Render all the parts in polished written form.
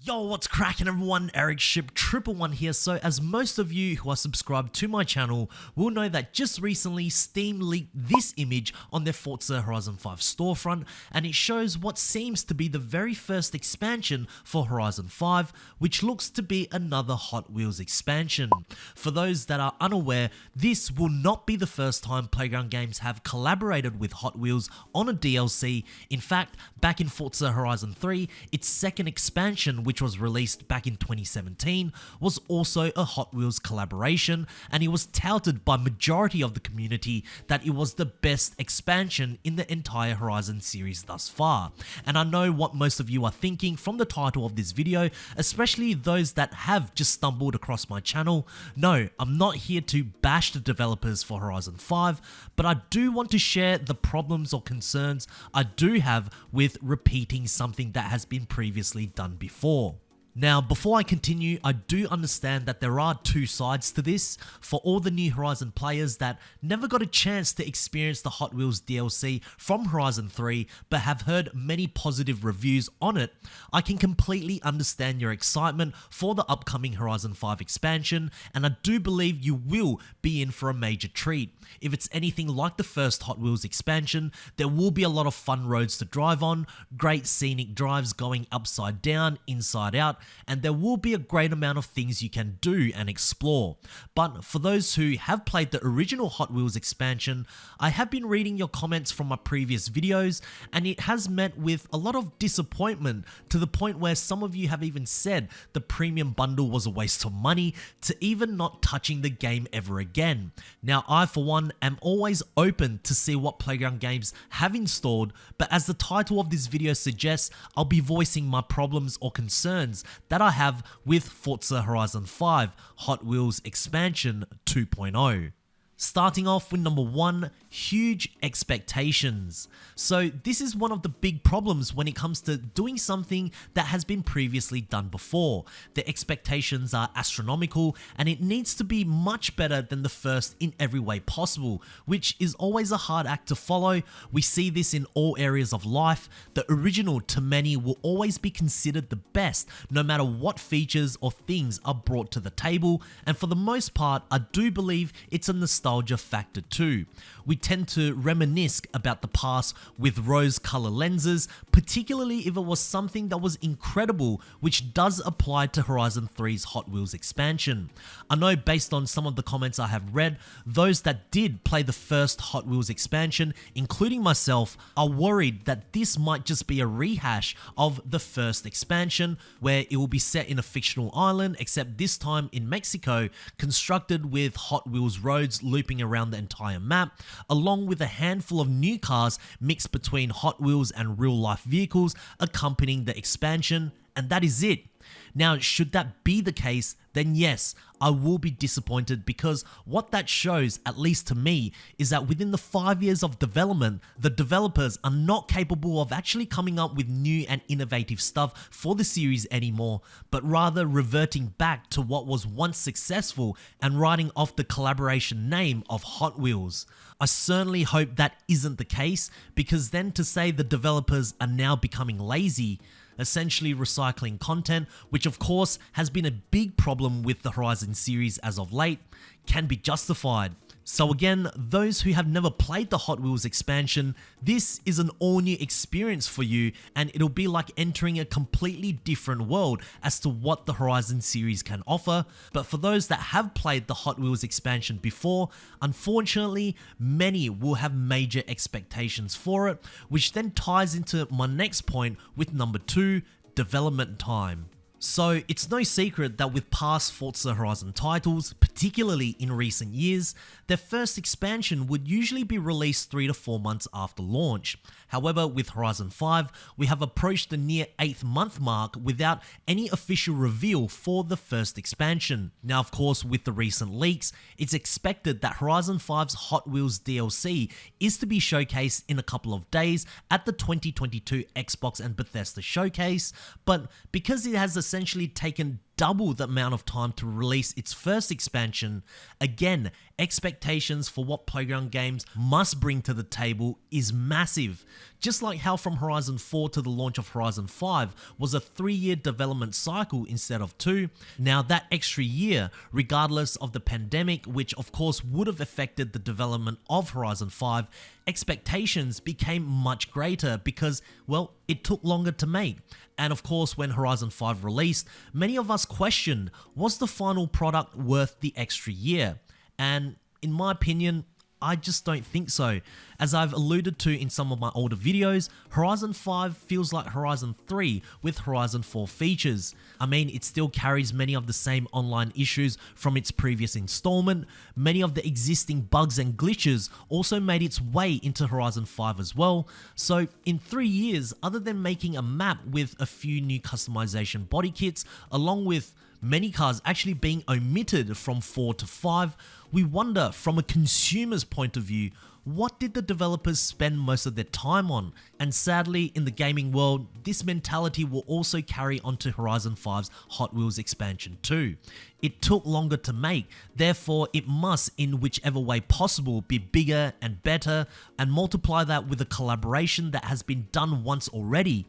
Yo, what's cracking everyone? Ericship 111 here. So as most of you who are subscribed to my channel will know that just recently Steam leaked this image on their Forza Horizon 5 storefront, and it shows what seems to be the very first expansion for Horizon 5, which looks to be another Hot Wheels expansion. For those that are unaware, this will not be the first time Playground Games have collaborated with Hot Wheels on a DLC. In fact, back in Forza Horizon 3, its second expansion, which was released back in 2017, was also a Hot Wheels collaboration, and it was touted by majority of the community that it was the best expansion in the entire Horizon series thus far. And I know what most of you are thinking from the title of this video, especially those that have just stumbled across my channel. No, I'm not here to bash the developers for Horizon 5, but I do want to share the problems or concerns I do have with repeating something that has been previously done before. Now, before I continue, I do understand that there are two sides to this. For all the New Horizon players that never got a chance to experience the Hot Wheels DLC from Horizon 3 but have heard many positive reviews on it, I can completely understand your excitement for the upcoming Horizon 5 expansion, and I do believe you will be in for a major treat. If it's anything like the first Hot Wheels expansion, there will be a lot of fun roads to drive on, great scenic drives going upside down, inside out, and there will be a great amount of things you can do and explore. But for those who have played the original Hot Wheels expansion, I have been reading your comments from my previous videos, and it has met with a lot of disappointment, to the point where some of you have even said the premium bundle was a waste of money, to even not touching the game ever again. Now, I for one am always open to see what Playground Games have installed, but as the title of this video suggests, I'll be voicing my problems or concerns that I have with Forza Horizon 5 Hot Wheels Expansion 2.0. Starting off with number 1, huge expectations. So this is one of the big problems when it comes to doing something that has been previously done before. The expectations are astronomical, and it needs to be much better than the first in every way possible, which is always a hard act to follow. We see this in all areas of life. The original to many will always be considered the best, no matter what features or things are brought to the table, and for the most part, I do believe it's a nostalgia factor too. We tend to reminisce about the past with rose-colored lenses, particularly if it was something that was incredible, which does apply to Horizon 3's Hot Wheels expansion. I know based on some of the comments I have read, those that did play the first Hot Wheels expansion, including myself, are worried that this might just be a rehash of the first expansion, where it will be set in a fictional island, except this time in Mexico, constructed with Hot Wheels roads looping around the entire map, along with a handful of new cars mixed between Hot Wheels and real-life vehicles accompanying the expansion, and that is it. Now, should that be the case, then yes, I will be disappointed, because what that shows, at least to me, is that within the 5 years of development, the developers are not capable of actually coming up with new and innovative stuff for the series anymore, but rather reverting back to what was once successful and writing off the collaboration name of Hot Wheels. I certainly hope that isn't the case, because then to say the developers are now becoming lazy, essentially recycling content, which of course has been a big problem with the Horizon series as of late, can be justified. So again, those who have never played the Hot Wheels expansion, this is an all new experience for you, and it'll be like entering a completely different world as to what the Horizon series can offer. But for those that have played the Hot Wheels expansion before, unfortunately, many will have major expectations for it, which then ties into my next point with number 2, development time. So it's no secret that with past Forza Horizon titles, particularly in recent years, their first expansion would usually be released 3 to 4 months after launch. However, with Horizon 5, we have approached the near 8th month mark without any official reveal for the first expansion. Now, of course, with the recent leaks, it's expected that Horizon 5's Hot Wheels DLC is to be showcased in a couple of days at the 2022 Xbox and Bethesda showcase, but because it has essentially taken double the amount of time to release its first expansion, again, expectations for what Playground Games must bring to the table is massive. Just like how from Horizon 4 to the launch of Horizon 5 was a 3-year development cycle instead of 2, now that extra year, regardless of the pandemic, which of course would have affected the development of Horizon 5, expectations became much greater because, well, it took longer to make. And of course, when Horizon 5 released, many of us questioned, was the final product worth the extra year? And in my opinion, I just don't think so. As I've alluded to in some of my older videos, Horizon 5 feels like Horizon 3 with Horizon 4 features. I mean, it still carries many of the same online issues from its previous installment. Many of the existing bugs and glitches also made its way into Horizon 5 as well. So in 3 years, other than making a map with a few new customization body kits, along with many cars actually being omitted from 4 to 5, we wonder from a consumer's point of view, what did the developers spend most of their time on? And sadly, in the gaming world, this mentality will also carry onto Horizon 5's Hot Wheels expansion too. It took longer to make, therefore it must, in whichever way possible, be bigger and better, and multiply that with a collaboration that has been done once already.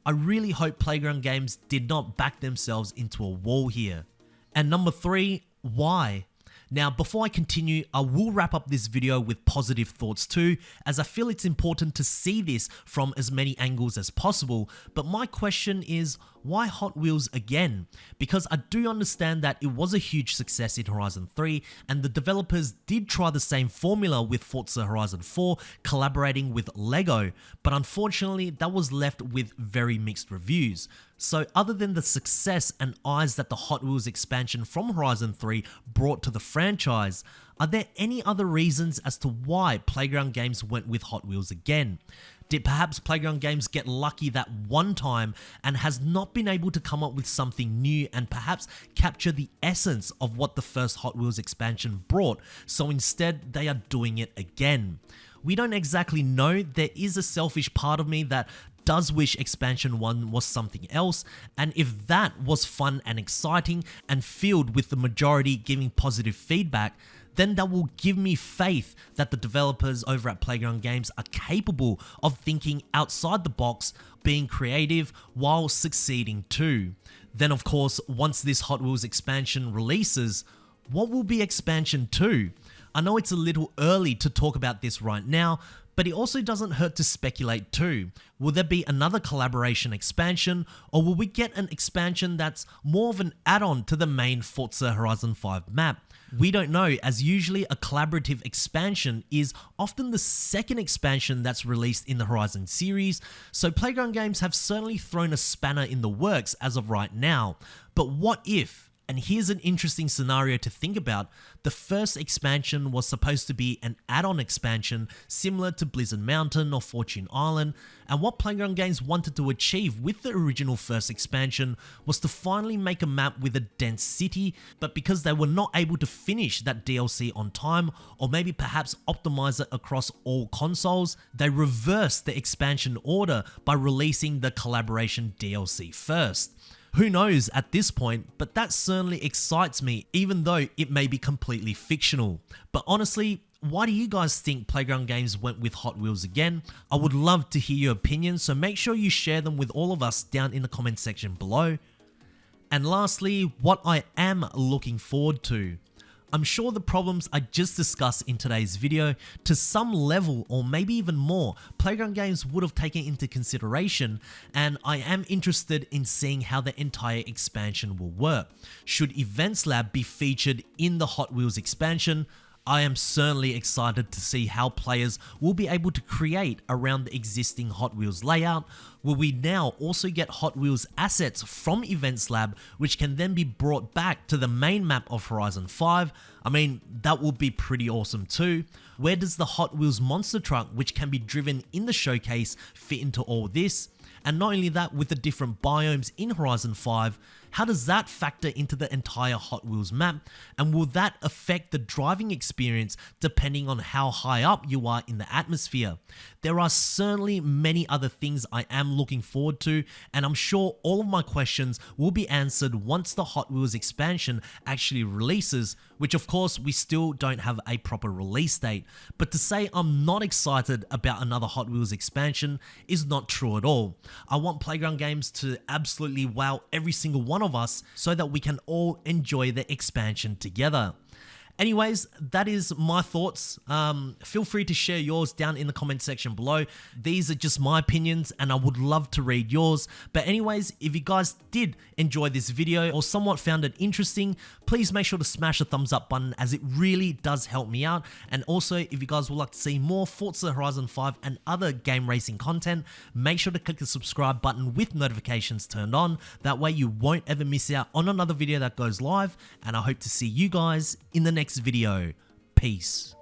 I really hope Playground Games did not back themselves into a wall here. And number 3, why? Now, before I continue, I will wrap up this video with positive thoughts too, as I feel it's important to see this from as many angles as possible, but my question is, why Hot Wheels again? Because I do understand that it was a huge success in Horizon 3, and the developers did try the same formula with Forza Horizon 4, collaborating with LEGO, but unfortunately that was left with very mixed reviews. So other than the success and eyes that the Hot Wheels expansion from Horizon 3 brought to the franchise, are there any other reasons as to why Playground Games went with Hot Wheels again? Did perhaps Playground Games get lucky that one time and has not been able to come up with something new and perhaps capture the essence of what the first Hot Wheels expansion brought, so instead they are doing it again? We don't exactly know. There is a selfish part of me that does wish expansion 1 was something else, and if that was fun and exciting and filled with the majority giving positive feedback, then that will give me faith that the developers over at Playground Games are capable of thinking outside the box, being creative while succeeding too. Then of course, once this Hot Wheels expansion releases, what will be expansion 2? I know it's a little early to talk about this right now, but it also doesn't hurt to speculate too. Will there be another collaboration expansion, or will we get an expansion that's more of an add-on to the main Forza Horizon 5 map? We don't know, as usually a collaborative expansion is often the second expansion that's released in the Horizon series, so Playground Games have certainly thrown a spanner in the works as of right now. But what if, and here's an interesting scenario to think about, the first expansion was supposed to be an add-on expansion similar to Blizzard Mountain or Fortune Island, and what Playground Games wanted to achieve with the original first expansion was to finally make a map with a dense city, but because they were not able to finish that DLC on time, or maybe perhaps optimize it across all consoles, they reversed the expansion order by releasing the collaboration DLC first. Who knows at this point, but that certainly excites me, even though it may be completely fictional. But honestly, why do you guys think Playground Games went with Hot Wheels again? I would love to hear your opinions, so make sure you share them with all of us down in the comment section below. And lastly, what I am looking forward to. I'm sure the problems I just discussed in today's video, to some level or maybe even more, Playground Games would have taken into consideration, and I am interested in seeing how the entire expansion will work. Should Events Lab be featured in the Hot Wheels expansion? I am certainly excited to see how players will be able to create around the existing Hot Wheels layout. Will we now also get Hot Wheels assets from Events Lab, which can then be brought back to the main map of Horizon 5? I mean, that would be pretty awesome too. Where does the Hot Wheels monster truck, which can be driven in the showcase, fit into all this? And not only that, with the different biomes in Horizon 5, how does that factor into the entire Hot Wheels map? And will that affect the driving experience depending on how high up you are in the atmosphere? there are certainly many other things I am looking forward to, and I'm sure all of my questions will be answered once the Hot Wheels expansion actually releases, which of course we still don't have a proper release date. But to say I'm not excited about another Hot Wheels expansion is not true at all. I want Playground Games to absolutely wow every single one of us so that we can all enjoy the expansion together. Anyways, that is my thoughts. Feel free to share yours down in the comment section below. These are just my opinions and I would love to read yours. But anyways, if you guys did enjoy this video or somewhat found it interesting, please make sure to smash the thumbs up button as it really does help me out. And also, if you guys would like to see more Forza Horizon 5 and other game racing content, make sure to click the subscribe button with notifications turned on. That way you won't ever miss out on another video that goes live. And I hope to see you guys in the next video. Peace.